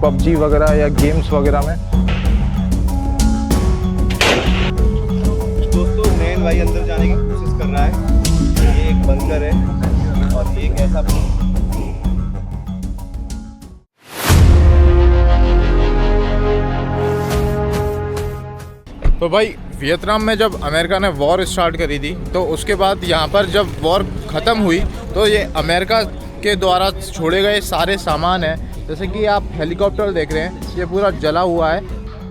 PUBG वगैरह या games वगैरह में। दोस्तों नैन भाई अंदर जाने की कोशिश कर रहा है। ये एक बंकर है और ये एक ऐसा तो भाई वियतनाम में जब अमेरिका ने वॉर स्टार्ट करी थी तो उसके बाद यहाँ पर जब वॉर ख़त्म हुई तो ये अमेरिका के द्वारा छोड़े गए सारे सामान हैं, जैसे कि आप हेलीकॉप्टर देख रहे हैं ये पूरा जला हुआ है।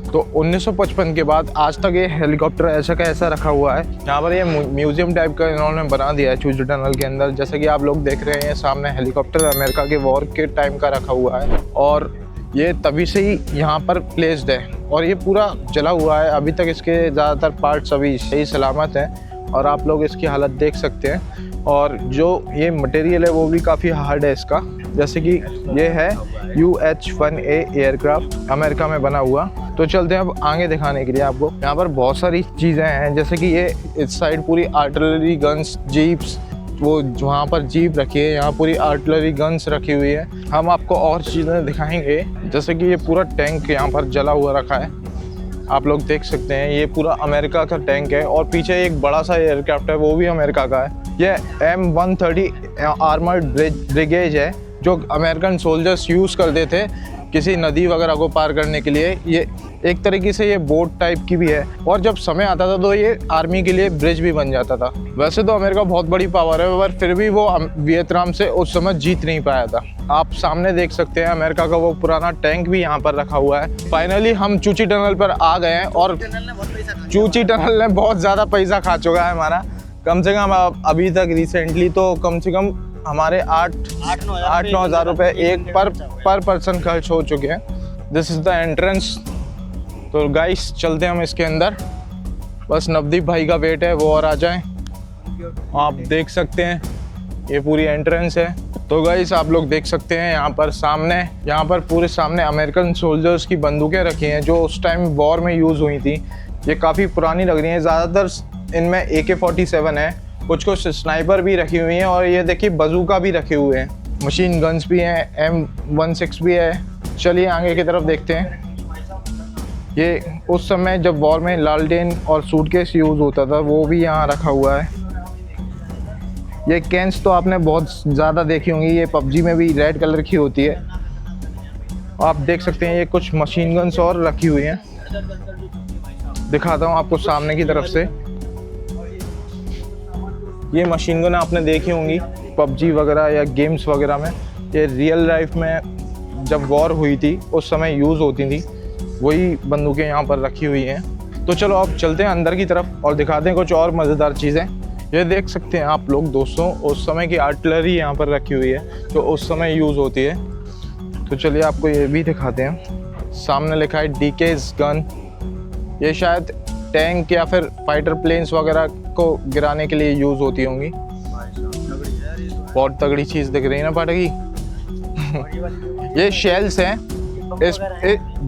तो 1955 के बाद आज तक ये हेलीकॉप्टर ऐसा का ऐसा रखा हुआ है। यहाँ पर ये म्यूज़ियम टाइप का इन्होंने बना दिया है चूची टनल के अंदर। जैसे कि आप लोग देख रहे हैं सामने हेलीकॉप्टर अमेरिका के वॉर के टाइम का रखा हुआ है और ये तभी से ही यहाँ पर प्लेस्ड है और ये पूरा जला हुआ है। अभी तक इसके ज़्यादातर पार्ट्स अभी सही सलामत हैं और आप लोग इसकी हालत देख सकते हैं। और जो ये मटेरियल है वो भी काफ़ी हार्ड है इसका। जैसे कि ये है UH-1A एयरक्राफ्ट अमेरिका में बना हुआ। तो चलते हैं अब आगे दिखाने के लिए आपको। यहाँ पर बहुत सारी चीज़ें हैं, जैसे कि ये इस साइड पूरी आर्टिलरी गन्स, जीप्स, वो वहाँ पर जीप रखी है, यहाँ पूरी आर्टिलरी गन्स रखी हुई है। हम आपको और चीज़ें दिखाएंगे, जैसे कि ये पूरा टैंक यहाँ पर जला हुआ रखा है, आप लोग देख सकते हैं। ये पूरा अमेरिका का टैंक है और पीछे एक बड़ा सा एयरक्राफ्ट है वो भी अमेरिका का है। ये M130 आर्मर्ड ब्रिगेड है जो अमेरिकन सोल्जर्स यूज़ करते थे किसी नदी वगैरह को पार करने के लिए। ये एक तरीके से ये बोट टाइप की भी है और जब समय आता था तो ये आर्मी के लिए ब्रिज भी बन जाता था। वैसे तो अमेरिका बहुत बड़ी पावर है पर फिर भी वो वियतनाम से उस समय जीत नहीं पाया था। आप सामने देख सकते हैं अमेरिका का वो पुराना टैंक भी यहाँ पर रखा हुआ है। फाइनली हम चूची टनल पर आ गए हैं और चूची टनल ने बहुत ज़्यादा पैसा खा चुका है हमारा। कम से कम अभी तक रिसेंटली तो कम से कम हमारे 8-9 हज़ार रुपये एक पर पर्सन खर्च हो चुके हैं। This is the entrance. तो गाइस चलते हैं हम इसके अंदर। बस नवदीप भाई का वेट है वो और आ जाएं। आप देख सकते हैं ये पूरी एंट्रेंस है। तो गाइस आप लोग देख सकते हैं यहाँ पर पूरे सामने अमेरिकन सोल्जर्स की बंदूकें रखी हैं जो उस टाइम वॉर में यूज़ हुई थी। ये काफ़ी पुरानी लग रही हैं, ज़्यादातर इनमें AK-47 है, कुछ स्नाइपर भी रखी हुई हैं और ये देखिए बजूका भी रखे हुए हैं, मशीन गन्स भी हैं, M16 भी है। चलिए आगे की तरफ देखते हैं। ये उस समय जब वॉर में लालटेन और सूटकेस यूज़ होता था वो भी यहाँ रखा हुआ है। ये कैंस तो आपने बहुत ज़्यादा देखी होंगी, ये पबजी में भी रेड कलर की होती है। आप देख सकते हैं ये कुछ मशीन गन्स और रखी हुई हैं। दिखाता हूँ आपको सामने की तरफ से। ये मशीन गन आपने देखी होंगी पबजी वगैरह या गेम्स वगैरह में। ये रियल लाइफ में जब वॉर हुई थी उस समय यूज़ होती थी, वही बंदूकें यहाँ पर रखी हुई हैं। तो चलो अब चलते हैं अंदर की तरफ और दिखाते हैं कुछ और मज़ेदार चीज़ें। ये देख सकते हैं आप लोग दोस्तों उस समय की आर्टिलरी यहाँ पर रखी हुई है जो उस समय यूज़ होती है। तो चलिए आपको ये भी दिखाते हैं। सामने लिखा है DK's गन। ये शायद टैंक या फिर फाइटर प्लेन्स वगैरह को गिराने के लिए यूज़ होती होंगी। बहुत तगड़ी चीज़ दिख रही है ना पाठकी। ये शेल्स हैं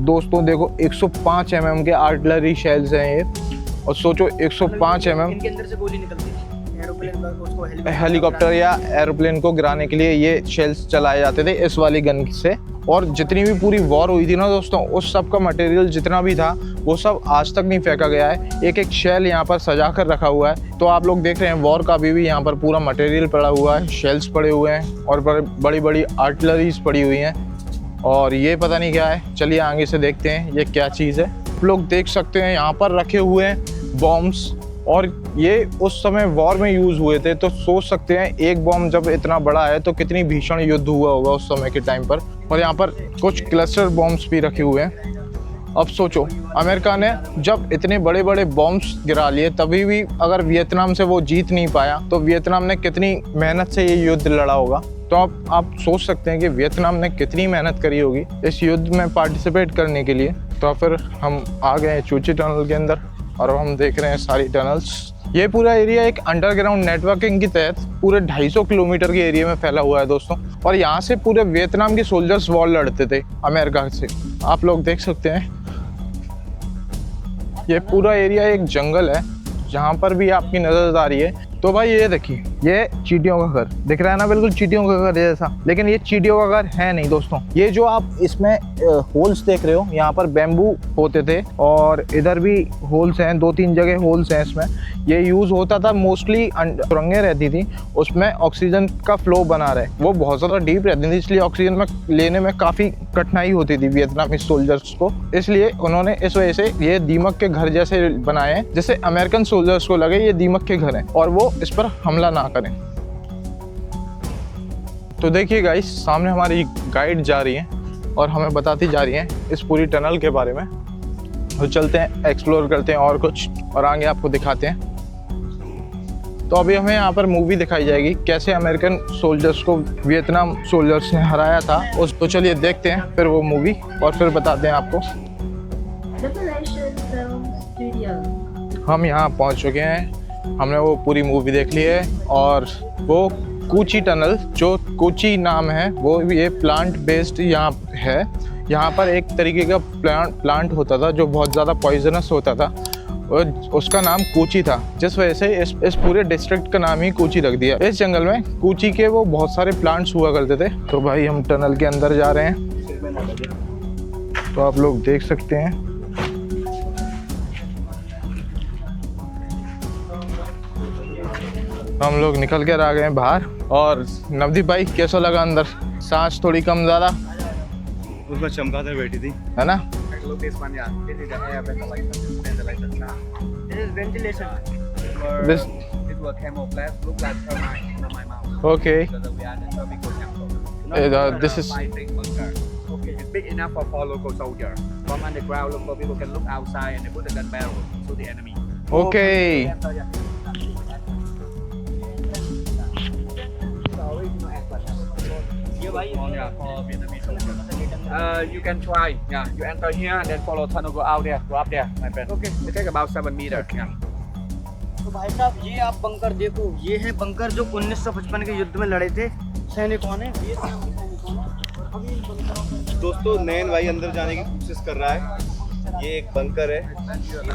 दोस्तों, देखो 105 mm के आर्टिलरी शेल्स हैं ये। और सोचो 105 mm इनके अंदर से गोली निकलती है हेलीकॉप्टर या एरोप्लेन को गिराने के लिए ये शेल्स चलाए जाते थे इस वाली गन से। और जितनी भी पूरी वॉर हुई थी ना दोस्तों, उस सब का मटेरियल जितना भी था वो सब आज तक नहीं फेंका गया है। एक एक शेल यहाँ पर सजा कर रखा हुआ है। तो आप लोग देख रहे हैं वॉर का भी यहाँ पर पूरा मटेरियल पड़ा हुआ है, शेल्स पड़े हुए हैं और बड़ी बड़ी आर्टिलरीज पड़ी हुई हैं। और ये पता नहीं क्या है, चलिए आगे से देखते हैं ये क्या चीज़ है। आप लोग देख सकते हैं यहाँ पर रखे हुए हैं बॉम्ब्स और ये उस समय वॉर में यूज़ हुए थे। तो सोच सकते हैं एक बॉम्ब जब इतना बड़ा है तो कितनी भीषण युद्ध हुआ होगा उस समय के टाइम पर। और यहाँ पर कुछ क्लस्टर बॉम्ब्स भी रखे हुए हैं। अब सोचो अमेरिका ने जब इतने बड़े बड़े बॉम्ब्स गिरा लिए तभी भी अगर वियतनाम से वो जीत नहीं पाया तो वियतनाम ने कितनी मेहनत से ये युद्ध लड़ा होगा। तो आप सोच सकते हैं कि वियतनाम ने कितनी मेहनत करी होगी इस युद्ध में पार्टिसिपेट करने के लिए। तो फिर हम आ गए चूची टनल के अंदर और अब हम देख रहे हैं सारी टनल्स। ये पूरा एरिया एक अंडरग्राउंड नेटवर्किंग के तहत पूरे 250 किलोमीटर के एरिया में फैला हुआ है दोस्तों। और यहाँ से पूरे वियतनाम के सोल्जर्स वॉर लड़ते थे अमेरिका से। आप लोग देख सकते हैं ये पूरा एरिया एक जंगल है जहाँ पर भी आपकी नजर आ रही है। तो भाई ये देखिए ये चींटियों का घर दिख रहा है ना, बिल्कुल चींटियों का घर जैसा, लेकिन ये चींटियों का घर है नहीं दोस्तों। ये जो आप इसमें होल्स देख रहे हो, यहाँ पर बैम्बू होते थे और इधर भी होल्स हैं, 2-3 जगह होल्स हैं इसमें। ये यूज़ होता था मोस्टली, सुरंगें रहती थी, उसमें ऑक्सीजन का फ्लो बना रहे, वो बहुत ज़्यादा डीप रहती थी, इसलिए ऑक्सीजन में लेने में काफ़ी कठिनाई होती थी वियतनामी सोल्जर्स को। इसलिए उन्होंने इस वजह से ये दीमक के घर जैसे बनाए हैं, जिससे अमेरिकन सोल्जर्स को लगे ये दीमक के घर हैं और वो इस पर हमला ना करें। तो देखिए गाइस, सामने हमारी गाइड जा रही है और हमें बताती जा रही है इस पूरी टनल के बारे में। तो चलते हैं, एक्सप्लोर करते हैं और कुछ, और आगे आपको दिखाते हैं। तो अभी हमें यहाँ पर मूवी दिखाई जाएगी, कैसे अमेरिकन सोल्जर्स को वियतनाम सोल्जर्स ने हराया था उस। तो चलिए देखते हैं फिर वो मूवी और फिर बताते हैं आपको। हम यहाँ पहुँच चुके हैं, हमने वो पूरी मूवी देख ली है और वो कूची टनल, जो कूची नाम है, वो ये प्लांट बेस्ड यहाँ है। यहाँ पर एक तरीके का प्लांट होता था जो बहुत ज़्यादा पॉइजनस होता था और उसका नाम कूची था, जिस वजह से इस पूरे डिस्ट्रिक्ट का नाम ही कूची रख दिया। इस जंगल में कूची के वो बहुत सारे प्लांट्स हुआ करते थे। तो भाई हम टनल के अंदर जा रहे हैं, तो आप लोग देख सकते हैं। हम लोग निकल कर आ गए हैं बाहर। और नवदीप भाई कैसा लगा अंदर? सांस थोड़ी कम ज़्यादा उसमें चमगादड़ बैठी थी, है ना? Okay, this is big enough for local soldier. From underground, local people can look outside and they put the gun barrel to the enemy. Okay. You can try. Yeah, you enter here and then follow tunnel, go out there, go up there, my friend. Okay. It takes about 7 meters. Yeah. तो भाई साहब ये आप bunker देखो, ये है bunker जो 1955 के युद्ध में लड़े थे सैनिकों ने। दोस्तों नैन भाई अंदर जाने की कोशिश कर रहा है। ये एक बंकर है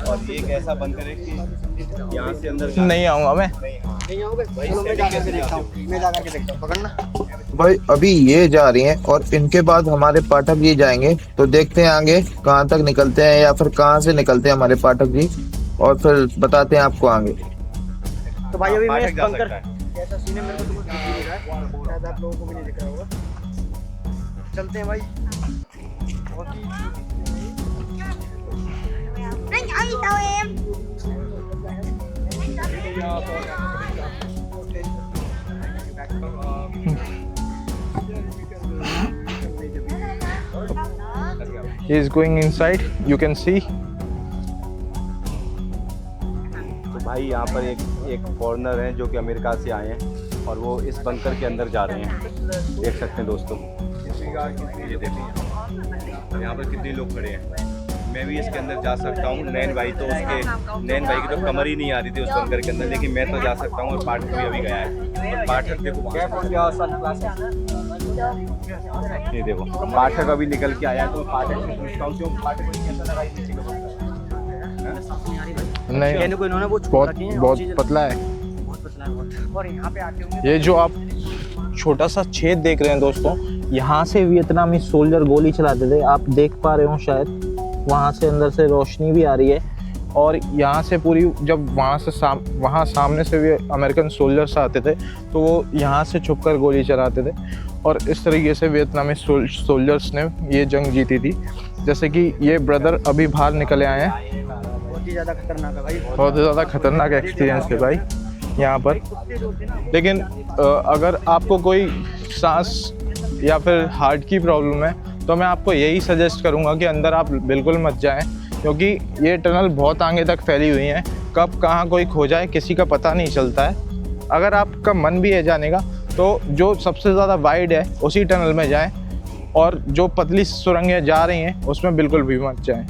और ये एक ऐसा बंकर है कि यहाँ से अंदर नहीं आऊँगा मैं। नहीं आओगे? चलो मैं जाकर के देखता हूँ, मैं जाकर के देखता हूँ, पकड़ना। भाई अभी ये जा रही हैं और इनके बाद हमारे पाठक जी जाएंगे, तो देखते हैं आगे कहाँ तक निकलते हैं या फिर कहाँ से निकलते हैं हमारे पाठक जी, और फिर बताते हैं आपको आगे। तो भाई अभी मैं इस जा बंकर सकता है। कैसा सीन है मेरे को तो कुछ दिख नहीं रहा है, शायद आप लोगों को भी नहीं दिख रहा होगा। चलते हैं भाई। Anh ơi tao em. He is going inside, you can see. तो भाई यहाँ पर एक फॉरेनर है जो कि अमेरिका से आए हैं और वो इस बंकर के अंदर जा रहे हैं। देख सकते हैं दोस्तों, ये देखिए यहाँ पर कितने लोग खड़े हैं। मैं भी इसके अंदर जा सकता हूँ। नैन भाई की तो कमर ही नहीं आ रही थी उस बंकर के अंदर, लेकिन मैं तो जा सकता हूँ और पाठक भी अभी गया है। और पाठक देखो, ये देखो पाठक अभी निकल के आया है। तो पाठक से पूछता हूँ क्यों पाठक को कैसा लगा नीचे का बंकर? नहीं, इन्हें को इन्होंने वो छोड़ बहुत रखी हैं, बहुत ऑक्सीजन- पतला है। बहुत पतला है बहुत। और यहाँ पे आते होंगे ये जो आप छोटा सा छेद देख रहे हैं दोस्तों, यहाँ से वियतनामी सोल्जर गोली चलाते थे, आप देख पा रहे हो शायद। वहाँ से अंदर से रोशनी भी आ रही है और यहाँ से पूरी, जब वहाँ से वहाँ सामने से भी अमेरिकन सोल्जर्स आते थे तो वो यहाँ से छुपकर गोली चलाते थे और इस तरीके से वियतनामी सोल्जर्स ने ये जंग जीती थी। जैसे कि ये ब्रदर अभी बाहर निकले आए हैं। बहुत ही ज़्यादा खतरनाक है भाई, बहुत ज़्यादा खतरनाक एक्सपीरियंस है भाई यहाँ पर। लेकिन अगर आपको कोई सांस या फिर हार्ट की प्रॉब्लम है तो मैं आपको यही सजेस्ट करूँगा कि अंदर आप बिल्कुल मत जाएं, क्योंकि ये टनल बहुत आगे तक फैली हुई है। कब कहाँ कोई खो जाए किसी का पता नहीं चलता है। अगर आपका मन भी है जाने का तो जो सबसे ज़्यादा वाइड है उसी टनल में जाएं और जो पतली सुरंगें जा रही हैं उसमें बिल्कुल भी मत जाएं।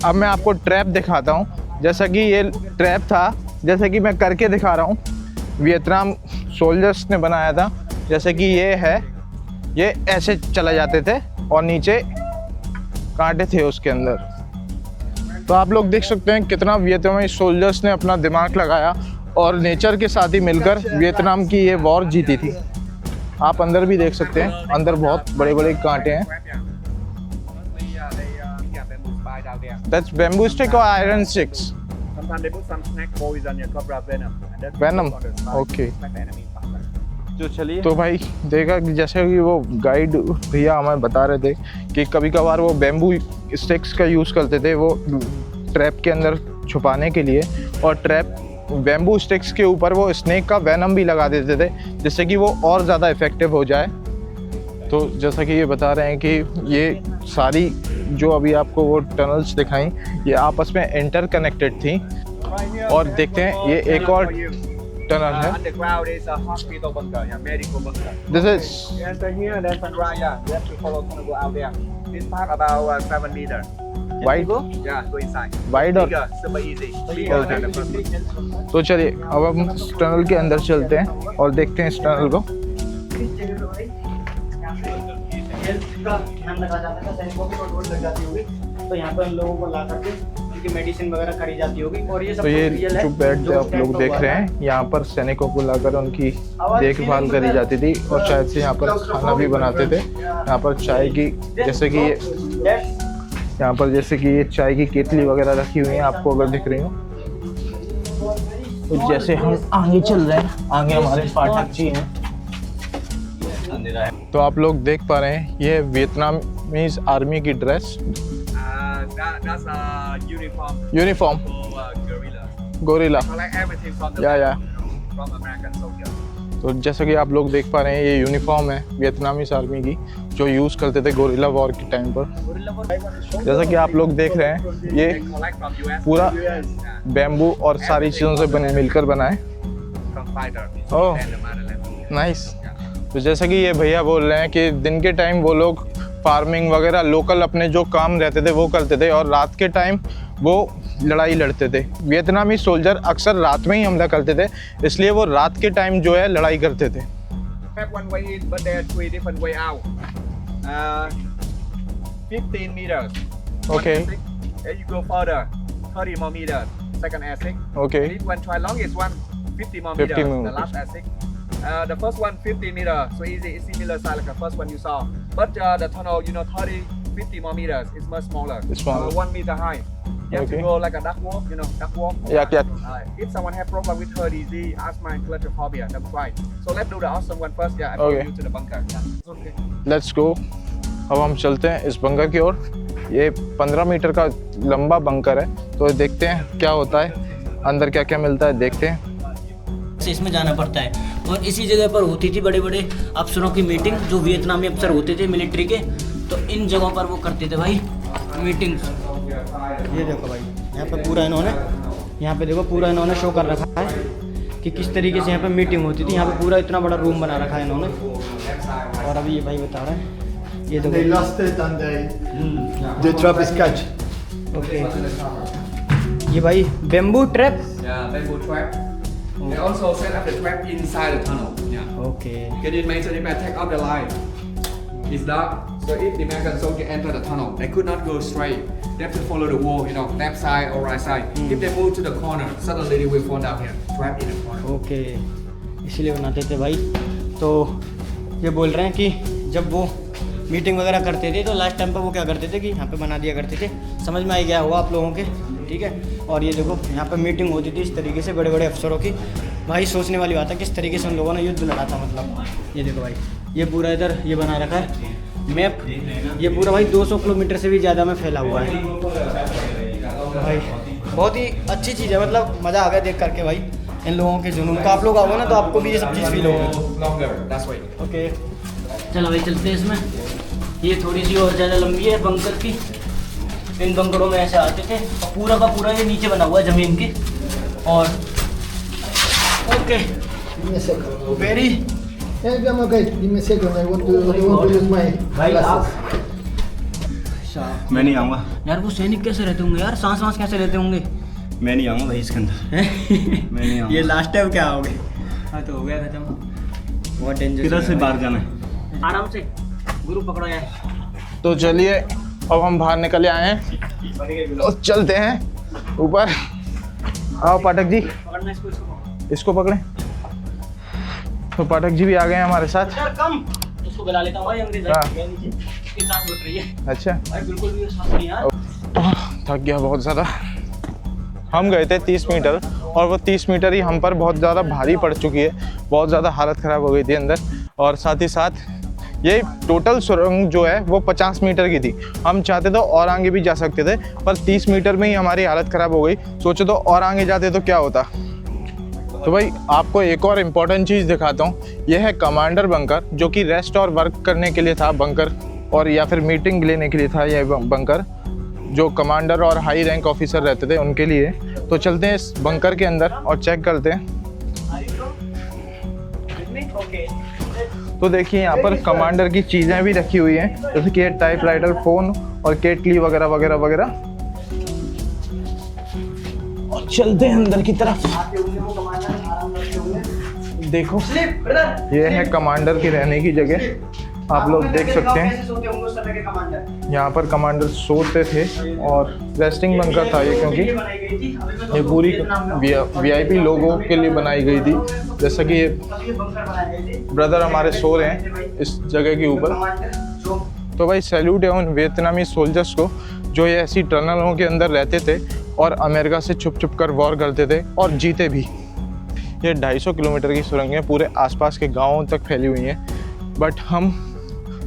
अब मैं आपको ट्रैप दिखाता हूँ। जैसा कि ये ट्रैप था, जैसे कि मैं करके दिखा रहा हूँ, वियतनाम सोल्जर्स ने बनाया था। जैसे कि ये है, ये ऐसे चले जाते थे और नीचे कांटे थे उसके अंदर। तो आप लोग देख सकते हैं कितना वियतनामी सोल्जर्स ने अपना दिमाग लगाया और नेचर के साथ ही मिलकर वियतनाम की ये वॉर जीती थी। आप अंदर भी देख सकते हैं, अंदर बहुत बड़े बड़े कांटे हैं। That's bamboo stick or iron sticks? Sometimes they put some snack poison in cobra venom. And that's Venom? on the spine. Okay. Like the enemy partner. जो चलिए तो भाई देखा कि जैसे कि वो गाइड भैया हमें बता रहे थे कि कभी कभार वो बैम्बू स्टिक्स का यूज़ करते थे वो ट्रैप के अंदर छुपाने के लिए, और ट्रैप बैम्बू स्टिक्स के ऊपर वो स्नेक का वेनम भी लगा देते थे जिससे कि वो और ज़्यादा इफ़ेक्टिव हो जाए। तो जैसा कि ये बता रहे हैं कि ये सारी जो अभी आपको वो टनल्स दिखाई ये आपस में इंटरकनेक्टेड थी। और देखते हैं ये एक और टनल है। Underground is a hospital bunker, yeah, medical bunker. This is Yes, so here, that's on right, yeah. You have to follow to go out there. This part about 7 meters. Wide Yeah, go inside. Wide और Bigger, super easy. Bigger than the first one. तो चलिए अब हम इस tunnel के अंदर चलते हैं और देखते हैं इस टनल को। हेल्थ का ध्यान रखा जाता था, सैनिकों की रोड लग जाती होगी तो यहाँ पर उन लोगों को ला करके उनकी मेडिसिन वगैरह करी जाती होगी। और ये सब तो ये रियल है जो बेड जो आप लोग देख रहे हैं यहाँ पर सैनिकों को लाकर उनकी देखभाल करी जाती थी और शायद से यहाँ पर खाना भी बनाते थे। यहाँ पर चाय की जैसे कि यहाँ पर जैसे कि ये चाय की केतली वगैरह रखी हुई है आपको अगर दिख रही हो। तो जैसे हम आगे चल रहे हैं, आगे हमारे पाठक जी हैं। तो आप लोग देख पा रहे हैं ये वियतनामीज आर्मी की dress, That's a uniform uniform for guerrilla. Gorilla. Collect everything from the Yeah. from American soldiers. तो जैसा कि आप लोग देख पा रहे हैं ये यूनिफॉर्म है वियतनामीज आर्मी की जो यूज़ करते थे गोरिल्ला वॉर के टाइम पर। जैसा कि आप लोग देख रहे हैं ये They collect from US. पूरा Yeah, बैम्बू और सारी चीज़ों से मिलकर बना है। from fighter. Oh. And the motherland. Nice. तो जैसा कि ये भैया बोल रहे हैं कि दिन के टाइम वो लोग फार्मिंग वगैरह लोकल अपने जो काम रहते थे वो करते थे और रात के टाइम वो लड़ाई लड़ते थे। वियतनामी सोल्जर अक्सर रात में ही हमला करते थे, इसलिए वो रात के टाइम जो है लड़ाई करते थे। Have one way in, but there are 3 different way out. 15 meters. Okay. Then you go further, 30 more meters. Second asig. Okay. This one try longest one, 50 more 50 meters. more. The last asig. The first one 50 meters, so easy, it's similar size like the first one you saw. But the tunnel, 30, 50 more meters, it's much smaller. It's smaller. 1 meter high. You have Okay. to go like a duck walk, duck walk. Yeah. If someone have problem with heart disease, asthma and claustrophobia, that's right. So let's do the awesome one first, yeah, and go Okay. you to the bunker. Yeah. Okay. Let's go. अब हम चलते हैं इस bunker की ओर। ये 15 metre का लंबा bunker है, तो देखते हैं क्या होता है अंदर, क्या क्या मिलता है देखते हैं। से इसमें जाना पड़ता है। और इसी जगह पर होती थी बड़े बड़े अफसरों की मीटिंग, जो वियतनामी अफसर होते थे मिलिट्री के, तो इन जगहों पर वो करते थे भाई मीटिंग। ये देखो भाई यहाँ पे पूरा इन्होंने पूरा इन्होंने शो कर रखा है कि किस तरीके से यहाँ पे मीटिंग होती थी। यहाँ पे पूरा इतना बड़ा रूम बना रखा है इन्होंने। और अभी ये भाई बता रहे हैं ये They देखो। lost it and the trap is catch. Okay ये भाई bamboo trap. Yeah, bamboo trap. They also set up the trap inside the tunnel. Yeah. Okay Get it made so they might take out the line. It's dark, so if the American soldier enter the tunnel, they could not go straight. They have to follow the wall, left side or right side. If they move to the corner, suddenly they will fall down here, trapped in the corner. Okay इसीलिए बनाते थे भाई। तो ये बोल रहे हैं कि जब वो मीटिंग वगैरह करते थे तो लास्ट टाइम पर वो क्या करते थे कि यहाँ पे बना दिया करते थे। समझ में आ गया हुआ आप लोगों के, ठीक है। और ये देखो यहाँ पे मीटिंग होती थी इस तरीके से बड़े बड़े अफसरों की। भाई सोचने वाली बात है किस तरीके से उन लोगों ने युद्ध लड़ा था। मतलब ये देखो भाई ये पूरा इधर ये बना रखा है मैप। ये पूरा भाई 200 किलोमीटर से भी ज़्यादा में फैला हुआ है भाई। बहुत ही अच्छी चीज़ है, मतलब मज़ा आ गया देख करके भाई इन लोगों के जुनून का। आप लोग आओगे ना तो आपको भी ये सब चीज़ फील होगा। Longer, that's why. ओके चलो भाई चलते हैं इसमें। ये थोड़ी सी और ज़्यादा लंबी है बंकर की। इन बंकरों में ऐसे आते थे और पूरा का पूरा ये नीचे बना हुआ है ज़मीन के। और okay Give me a second. Very Yeah, I'm okay. Give me a second. I want to use my भाई glasses. आप मैं नहीं आऊँगा, यार वो सैनिक कैसे रहते होंगे यार, सांस वांस कैसे लेते होंगे? मैं नहीं आऊँगा भाई इसके अंदर। मैं नहीं आऊँगा। ये लास्ट टाइम क्या आओगे? हाँ तो हो गया खत्म। बहुत डेंजर। किधर से बाहर जाना है? आराम से गुरु पकड़ो यार। तो चलिए अब हम बाहर निकले आए हैं तो चलते हैं ऊपर। आओ पाठक जी। पकड़ना इसको, इसको इसको पकड़ें। तो पाठक जी भी आ गए हैं हमारे साथ। सर कम उसको गला लेता हूँ भाई, अंग्रेज हाँ। है नीचे, इसकी सांस घुट रही है अच्छा, भाई, बिल्कुल भी सांस नहीं यार। थक गया बहुत ज़्यादा। हम गए थे 30 मीटर और वो 30 मीटर ही हम पर बहुत ज़्यादा भारी पड़ चुकी है, बहुत ज़्यादा हालत ख़राब हो गई थी अंदर। और साथ ही साथ ये टोटल सुरंग जो है वो 50 मीटर की थी। हम चाहते तो और आगे भी जा सकते थे, पर 30 मीटर में ही हमारी हालत ख़राब हो गई। सोचो तो और आगे जाते तो क्या होता। तो भाई आपको एक और इम्पॉर्टेंट चीज़ दिखाता हूँ। यह है कमांडर बंकर, जो कि रेस्ट और वर्क करने के लिए था बंकर, और या फिर मीटिंग लेने के लिए था यह बंकर, जो कमांडर और हाई रैंक ऑफिसर रहते थे उनके लिए। तो चलते हैं इस बंकर के अंदर और चेक करते हैं। तो देखिए यहाँ पर कमांडर की चीज़ें भी रखी हुई हैं, जैसे कि टाइपराइटर, फ़ोन और केटली वगैरह वगैरह वगैरह। और चलते हैं अंदर की तरफ। देखो ये है कमांडर की रहने की जगह, आप लोग देख सकते हैं। यहाँ पर कमांडर सोते थे और रेस्टिंग बंकर था ये, क्योंकि ये पूरी वीआईपी लोगों के लिए बनाई गई थी। जैसा कि ये ब्रदर हमारे सो रहे हैं इस जगह के ऊपर। तो भाई सैल्यूट है उन वियतनामी सोल्जर्स को जो ये ऐसी टनलों के अंदर रहते थे और अमेरिका से छुप छुप कर वॉर करते थे और जीते भी। ये 250 किलोमीटर की सुरंगें पूरे आसपास के गाँवों तक फैली हुई हैं, बट हम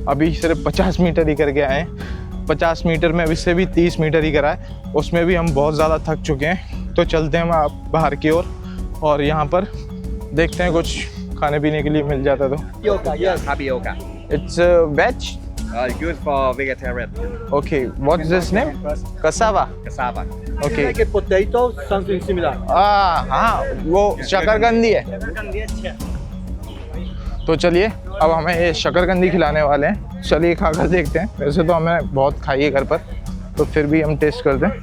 अभी सिर्फ 50 मीटर ही करके आए हैं। 50 मीटर में अभी से भी 30 मीटर ही करा है, उसमें भी हम बहुत ज़्यादा थक चुके हैं। तो चलते हैं हम बाहर की ओर और यहाँ पर देखते हैं कुछ खाने पीने के लिए मिल जाता तो। Tapioca. It's veg, Good for vegetarian. Okay, what's this name? Cassava, Cassava. Okay. Like a potato, something similar. हाँ, वो शकरकंदी है। तो चलिए अब हमें ये शकरकंदी खिलाने वाले हैं, चलिए खाकर देखते हैं। वैसे तो हमें बहुत खाई है घर पर, तो फिर भी हम टेस्ट करते हैं।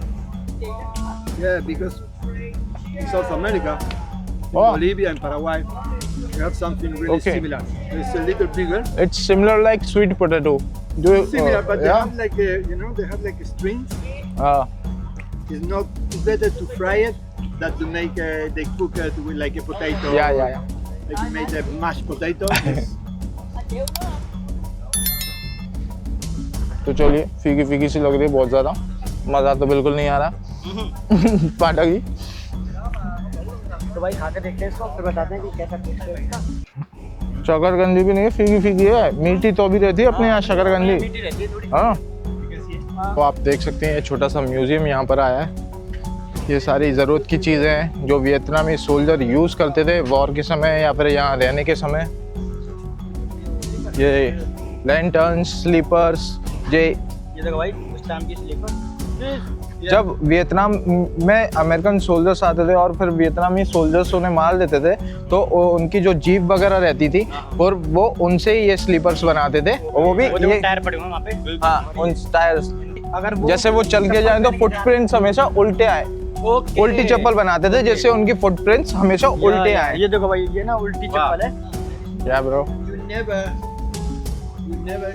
Yeah, because in South America, in Oh. Bolivia and Paraguay, you have something really Okay. similar. It's a little bigger. It's similar like sweet potato. Do you, Similar, but they yeah? have like a, they have like a strings. Uh, It's better to fry it than to make they cook it with like a potato. yeah. Like you made a mashed potato. तो चलिए, फीकी फीकी सी लग रही है बहुत ज़्यादा, मज़ा तो बिल्कुल नहीं आ रहा। पाठक जी, तो भाई खा के देखते हैं इसको, फिर बताते हैं कि कैसा टेस्ट है इसका। शकरकंदी भी नहीं है, फीकी फीकी है। मीठी तो भी रहती है अपने यहाँ शकरकंदी। हाँ, तो आप देख सकते हैं ये छोटा सा म्यूजियम यहाँ पर आया है। ये सारी ज़रूरत की चीज़ें हैं जो वियतनामी सोल्जर यूज़ करते थे वॉर के समय या फिर यहाँ रहने के समय। ये लैंटर्न्स, स्लीपर्स, ये देखो भाई उस टाइम की स्लीपर। जब वियतनाम में अमेरिकन सोल्जर्स आते थे और फिर वियतनामी सोल्जर्स उन्हें मार देते थे, तो उनकी जो जीप वगैरह रहती थी और वो उनसे ही ये स्लीपर्स बनाते थे। और वो भी ये टायर पड़े हुए वहाँ पे। हाँ, उन टायर्स अगर जैसे वो चल के जाए तो फुटप्रिंट्स हमेशा उल्टे आए। उल्टी चप्पल बनाते थे जैसे उनकी फुटप्रिंट्स हमेशा उल्टे आए। ये देखो भाई, ये ना उल्टी चप्पल है। या bro, You never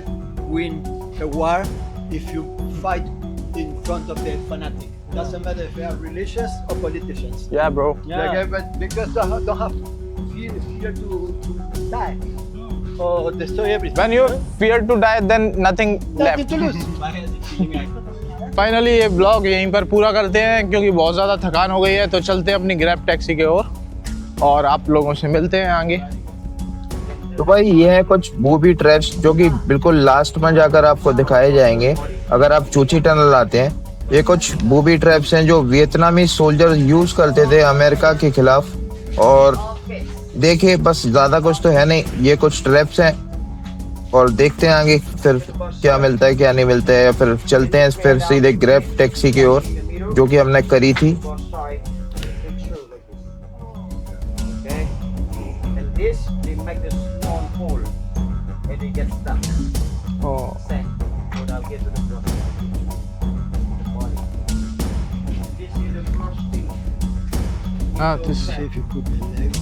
win a war if you fight in front of the fanatic. Doesn't matter if they are religious or politicians. या bro, Okay, but because they don't have fear to die or destroy everything. when you fear to die then nothing Nothing to left. lose. Finally ये blog यहीं पर पूरा करते हैं क्योंकि बहुत ज़्यादा थकान हो गई है। तो चलते हैं अपनी ग्रैब टैक्सी की ओर और आप लोगों से मिलते हैं आगे। तो भाई ये है कुछ बूबी ट्रैप्स जो कि बिल्कुल लास्ट में जाकर आपको दिखाए जाएंगे अगर आप चूची टनल आते हैं। ये कुछ बूबी ट्रैप्स हैं जो वियतनामी सोल्जर यूज करते थे अमेरिका के खिलाफ। और देखिए बस ज्यादा कुछ तो है नहीं, ये कुछ ट्रैप्स हैं और देखते हैं आगे फिर क्या मिलता है क्या नहीं मिलता है, या फिर चलते हैं फिर सीधे ग्रैब टैक्सी की ओर जो कि हमने करी थी। This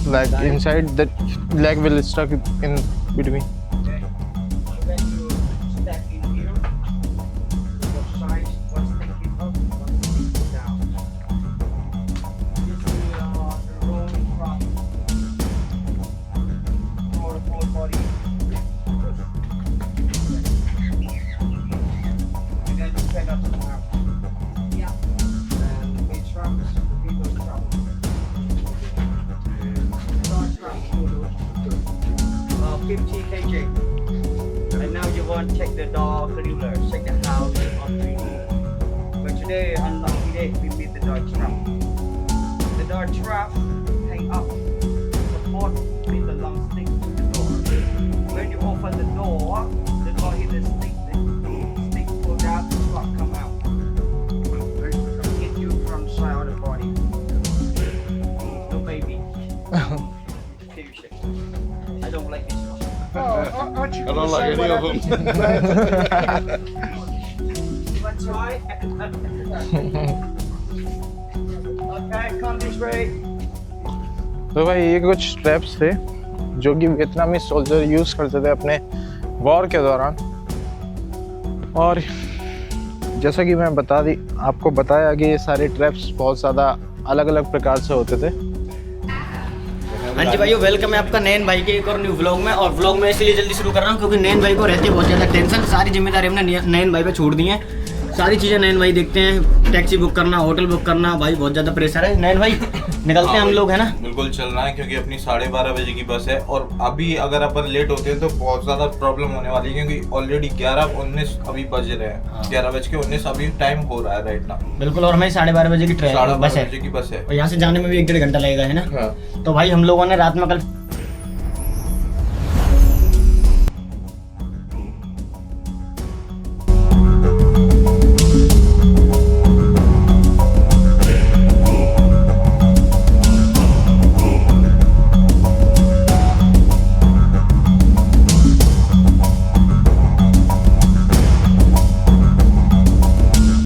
like inside that leg will stuck in between. $50 kg. And now you want to check the door ruler, check the house on 3D. But today, unlucky day, we meet the Dodge Trap. The Dodge Trap hang up, support with the long stick to the door. When you open the door hit the stick pull down, the truck come out. Hit you from side of the body. No baby. I don't like this. I don't like any of them. You want to try? Okay, come this way. तो भाई ये कुछ steps थे जो कि वियतनामी soldier use करते थे अपने वॉर के दौरान। और जैसा कि मैं आपको बताया कि ये सारे ट्रैप्स बहुत ज़्यादा अलग अलग प्रकार से होते थे। हाँ जी भाइयों, वेलकम है आपका नैन भाई के एक और न्यू व्लॉग में। और व्लॉग में इसलिए जल्दी शुरू कर रहा हूँ क्योंकि नैन भाई को रहती है बहुत ज़्यादा टेंशन। सारी जिम्मेदारी हमने नैन भाई पे छोड़ दी है। सारी चीज़ें नैन भाई देखते हैं, टैक्सी बुक करना, होटल बुक करना, भाई बहुत ज़्यादा प्रेशर है। नैन भाई निकलते हैं हम लोग, है ना? बिल्कुल चल रहा है क्योंकि अपनी 12:30 बजे की बस है और अभी अगर अपन लेट होते हैं तो बहुत ज़्यादा प्रॉब्लम होने वाली है क्योंकि ऑलरेडी 11:19 अभी बज रहे हैं। 11:19 अभी टाइम हो रहा है राइट ना। बिल्कुल। और हमें 12:30 बजे की ट्रेन बस है की बस है और यहाँ से जाने में भी 1-1.5 घंटा लगेगा, है ना? तो भाई हम लोगों ने रात में कल